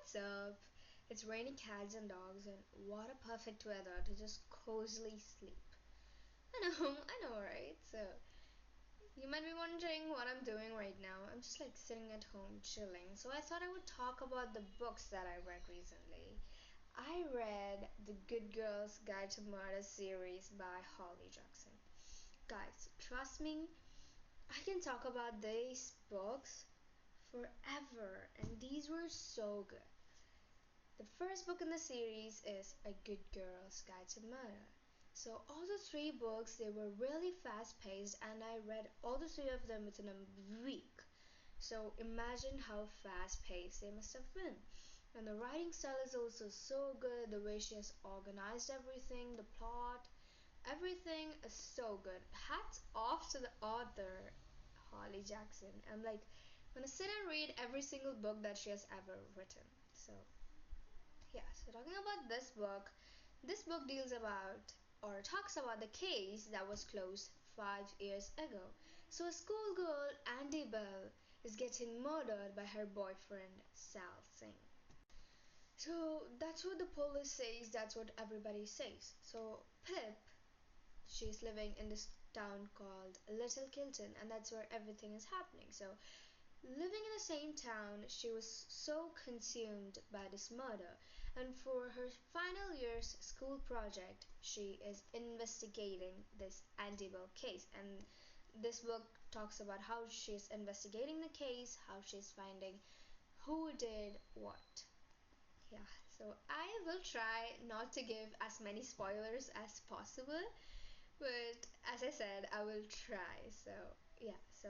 what's up? It's raining cats and dogs, and what a perfect weather to just cozily sleep. I know, right? So, you might be wondering what I'm doing right now. I'm just like sitting at home chilling. So, I thought I would talk about the books that I read recently. I read The Good Girl's Guide to Murder series by Holly Jackson. Guys, trust me, I can talk about these books forever, and these were so good. The first book in the series is A Good Girl's Guide to Murder. So all the three books, they were really fast paced, and I read all the three of them within a week. So imagine how fast paced they must have been. And the writing style is also so good, the way she has organized everything, the plot, everything is so good. Hats off to the author, Holly Jackson. I'm like gonna sit and read every single book that she has ever written. So yeah, so talking about this book deals about or talks about the case that was closed 5 years ago. So a schoolgirl, Andy Bell, is getting murdered by her boyfriend, Sal Singh. So that's what the police says, that's what everybody says. So Pip, she's living in this town called Little Kilton, and that's where everything is happening. So living in the same town, she was so consumed by this murder, and for her final year's school project, she is investigating this Andy Bell case. And this book talks about how she's investigating the case, how she's finding who did what. Yeah, so I will try not to give as many spoilers as possible, but as I said, I will try. So yeah, so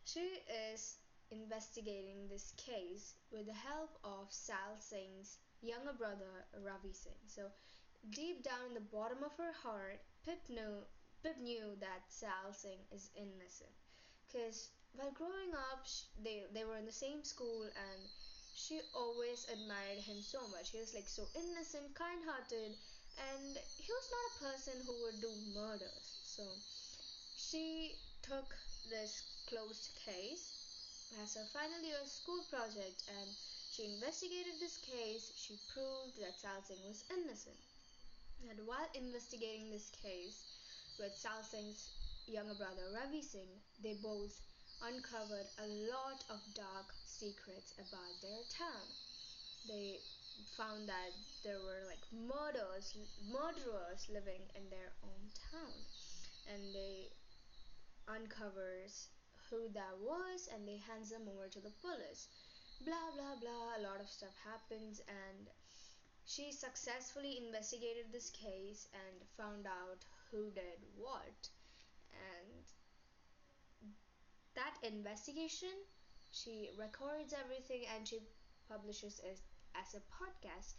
she is investigating this case with the help of Sal Singh's younger brother, Ravi Singh. So deep down in the bottom of her heart, Pip knew that Sal Singh is innocent, because while growing up, they were in the same school, and she always admired him so much. He was like so innocent, kind-hearted, and he was not a person who would do murders. So she took this closed case as her final year school project, and she investigated this case. She proved that Sal Singh was innocent. And while investigating this case with Sal Singh's younger brother Ravi Singh, they both uncovered a lot of dark secrets about their town. They found that there were like murderers living in their own town, and they uncovers who that was, and they hands them over to the police. Blah blah blah, a lot of stuff happens, and she successfully investigated this case and found out who did what. And that investigation, she records everything and she publishes it as a podcast.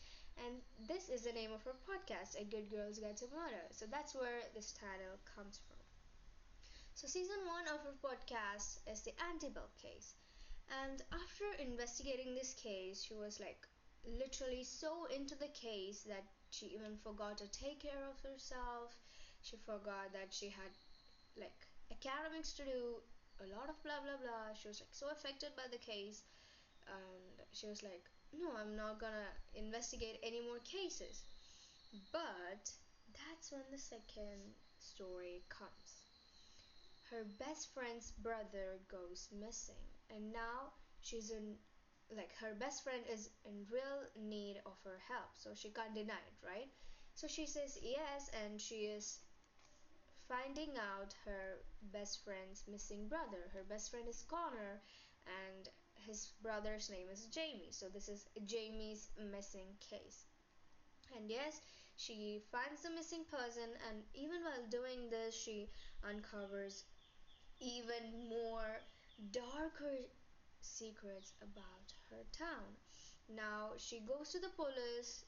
And this is the name of her podcast, A Good Girl's Guide to Murder. So that's where this title comes from. So season 1 of her podcast is the Antibel case. And after investigating this case, she was like literally so into the case that she even forgot to take care of herself. She forgot that she had like academics to do, a lot of blah blah blah. She was like so affected by the case, and she was like, no, I'm not gonna investigate any more cases. But that's when the second story comes. Her best friend's brother goes missing, and now she's in like her best friend is in real need of her help, so she can't deny it, right? So she says yes, and she is finding out her best friend's missing brother. Her best friend is Connor, and his brother's name is Jamie. So this is Jamie's missing case. And yes, she finds the missing person, and even while doing this, she uncovers even more darker secrets about her town. Now she goes to the police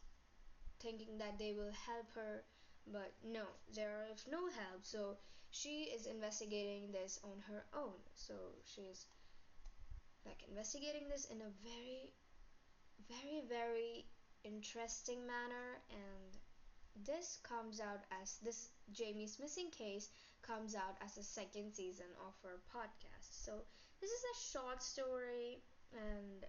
thinking that they will help her, but no, there is no help. So she is investigating this on her own. So she's like investigating this in a very, very, very interesting manner, and this Jamie's missing case comes out as a second season of her podcast. So this is a short story, and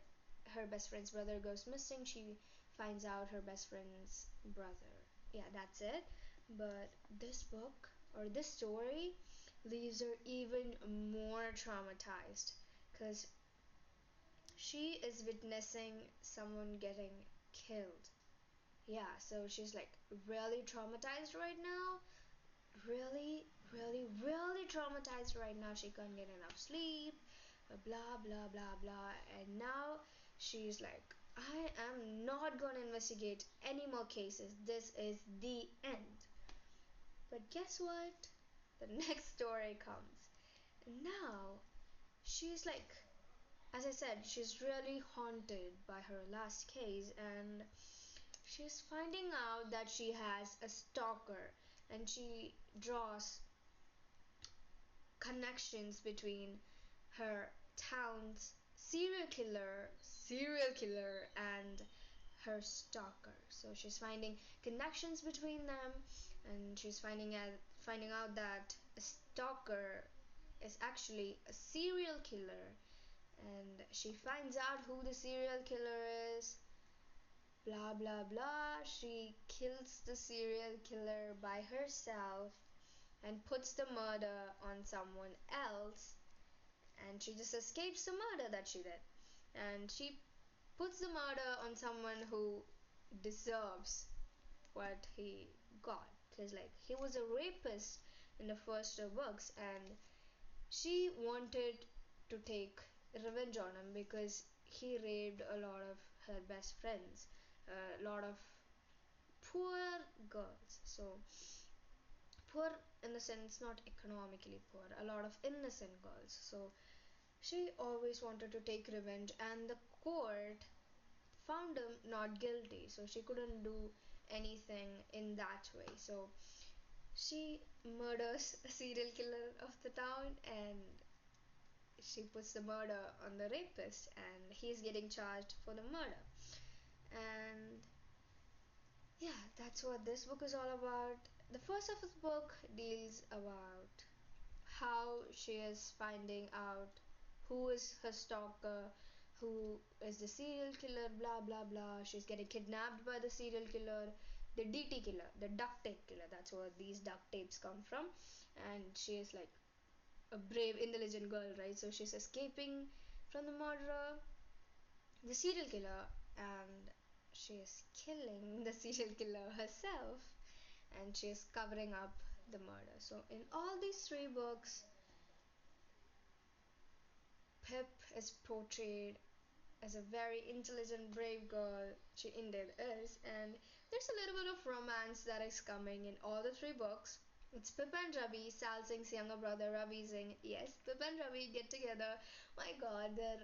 her best friend's brother goes missing. She finds out her best friend's brother. Yeah, that's it. But this book or this story leaves her even more traumatized because she is witnessing someone getting killed. Yeah, so she's like really traumatized right now. Really, really, really traumatized right now. She can't get enough sleep, blah, blah, blah, blah. And now she's like, I am not gonna investigate any more cases. This is the end. But guess what? The next story comes. And now she's like, as I said, she's really haunted by her last case, and she's finding out that she has a stalker, and she draws connections between her town's serial killer and her stalker. So she's finding connections between them, and she's finding out that a stalker is actually a serial killer, and she finds out who the serial killer is. Blah blah blah. She kills the serial killer by herself and puts the murder on someone else, and she just escapes the murder that she did, and she puts the murder on someone who deserves what he got, because like he was a rapist in the first two books, and she wanted to take revenge on him because he raped a lot of her best friends, a lot of poor girls. So poor in the sense not economically poor, a lot of innocent girls. So she always wanted to take revenge, and the court found him not guilty, so she couldn't do anything in that way. So she murders a serial killer of the town, and she puts the murder on the rapist, and he's getting charged for the murder. And yeah, that's what this book is all about. The first of this book deals about how she is finding out who is her stalker, who is the serial killer, blah blah blah. She's getting kidnapped by the serial killer, the DT killer, the duct tape killer. That's where these duct tapes come from. And she is like a brave, intelligent girl, right? So she's escaping from the murderer, the serial killer, and she is killing the serial killer herself, and she is covering up the murder. So in all these three books, Pip is portrayed as a very intelligent, brave girl. She indeed is, and there's a little bit of romance that is coming in all the three books. It's Pip and Ravi, Sal Singh's younger brother Ravi Singh. Yes, Pip and Ravi get together. My god, their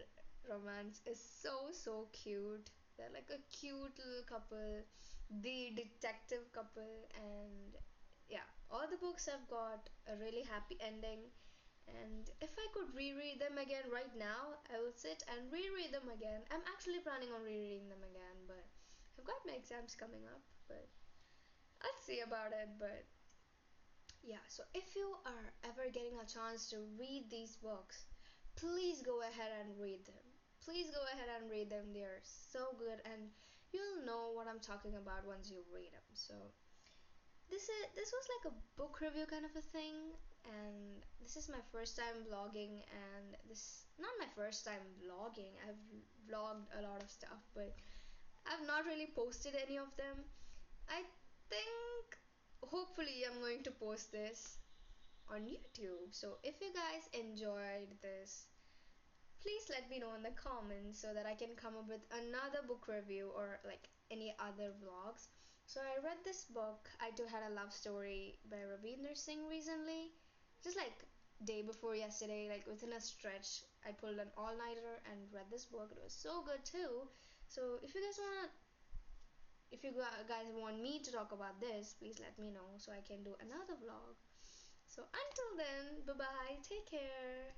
romance is so so cute. They're like a cute little couple, the detective couple, and yeah, all the books have got a really happy ending. And if I could reread them again right now, I would sit and reread them again. I'm actually planning on rereading them again, but I've got my exams coming up, but I'll see about it. But yeah, so if you are ever getting a chance to read these books, please go ahead and read them. Please go ahead and read them. They are so good, and you'll know what I'm talking about once you read them. So this was like a book review kind of a thing, and this is my first time vlogging, and this not my first time vlogging. I've vlogged a lot of stuff, but I've not really posted any of them. I think hopefully I'm going to post this on YouTube. So if you guys enjoyed this, please let me know in the comments so that I can come up with another book review or like any other vlogs. So I read this book, I Too Had a Love Story by Ravinder Singh recently. Just like day before yesterday, like within a stretch, I pulled an all-nighter and read this book. It was so good too. So if you guys want me to talk about this, please let me know so I can do another vlog. So until then, bye bye, take care.